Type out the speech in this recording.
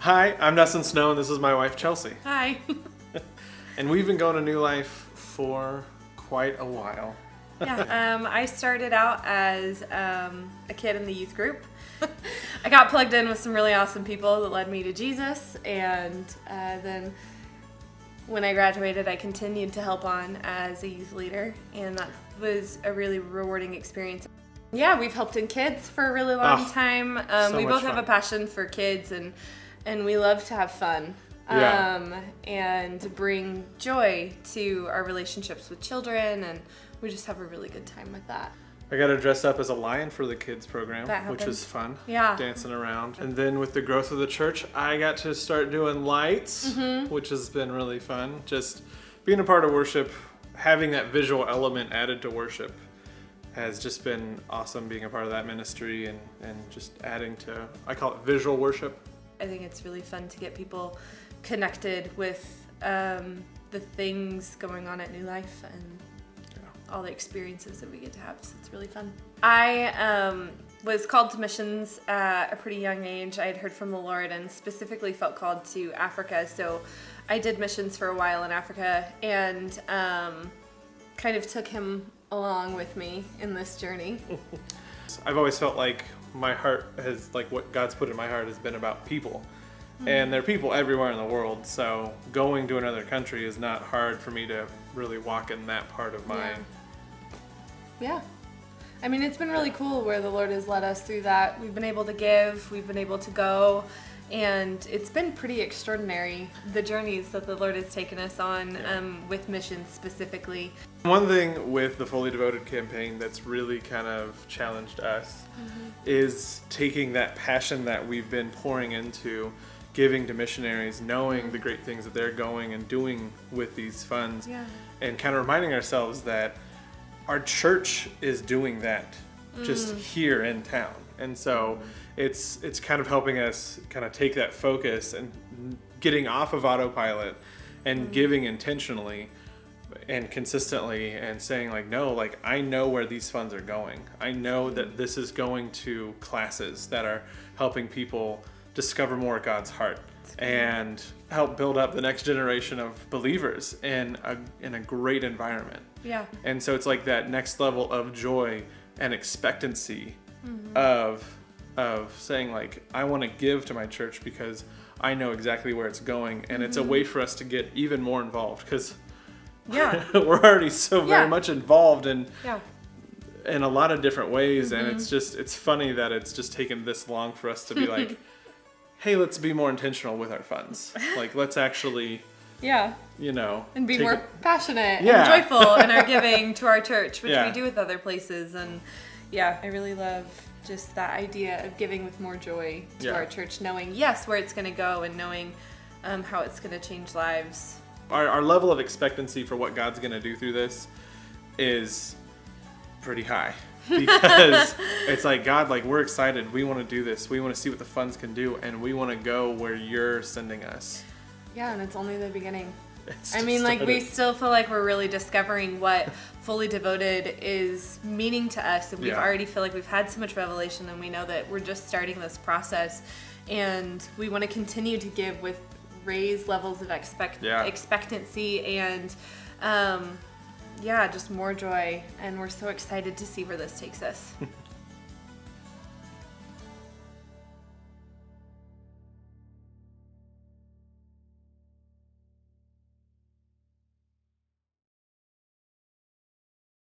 Hi, I'm Dustin Snow, and this is my wife, Chelsey. Hi. And we've been going to New Life for quite a while. I started out as a kid in the youth group. I got plugged in with some really awesome people that led me to Jesus, and then when I graduated, I continued to help on as a youth leader, and that was a really rewarding experience. Yeah, we've helped in kids for a really long time. We both have a passion for kids, and we love to have fun. And bring joy to our relationships with children, and we just have a really good time with that. I got to dress up as a lion for the kids program, which is fun. Yeah. Dancing around. And then with the growth of the church, I got to start doing lights, which has been really fun. Just being a part of worship, having that visual element added to worship has just been awesome, being a part of that ministry and just adding to, I call it visual worship. I think it's really fun to get people connected with the things going on at New Life and all the experiences that we get to have, so it's really fun. I was called to missions at a pretty young age. I had heard from the Lord and specifically felt called to Africa, so I did missions for a while in Africa and kind of took him along with me in this journey. I've always felt like my heart has, like what God's put in my heart has been about people. And there are people everywhere in the world, so going to another country is not hard for me to really walk in that part of my... Yeah. I mean, it's been really cool where the Lord has led us through that. We've been able to give, we've been able to go, and it's been pretty extraordinary, the journeys that the Lord has taken us on with missions specifically. One thing with the Fully Devoted campaign that's really kind of challenged us is taking that passion that we've been pouring into giving to missionaries, knowing the great things that they're going and doing with these funds, and kind of reminding ourselves that our church is doing that just here in town. And so it's kind of helping us kind of take that focus and getting off of autopilot and giving intentionally and consistently and saying like, no, like I know where these funds are going. I know that this is going to classes that are helping people discover more of God's heart and help build up the next generation of believers in a great environment. Yeah. And so it's like that next level of joy and expectancy of saying like, I want to give to my church because I know exactly where it's going, and it's a way for us to get even more involved because we're already so very much involved in a lot of different ways, and it's funny that it's just taken this long for us to be like, hey, let's be more intentional with our funds. Like, let's actually, and be more passionate and joyful in our giving to our church, which we do with other places. And I really love just that idea of giving with more joy to our church, knowing, where it's going to go and knowing how it's going to change lives. Our level of expectancy for what God's going to do through this is pretty high. Because it's like, God, like we're excited. We want to do this. We want to see what the funds can do, and we want to go where you're sending us. Yeah, and it's only the beginning. I mean, like we still feel like we're really discovering what Fully Devoted is meaning to us, and we already feel like we've had so much revelation, and we know that we're just starting this process, and we want to continue to give with raised levels of expectancy and just more joy, and we're so excited to see where this takes us.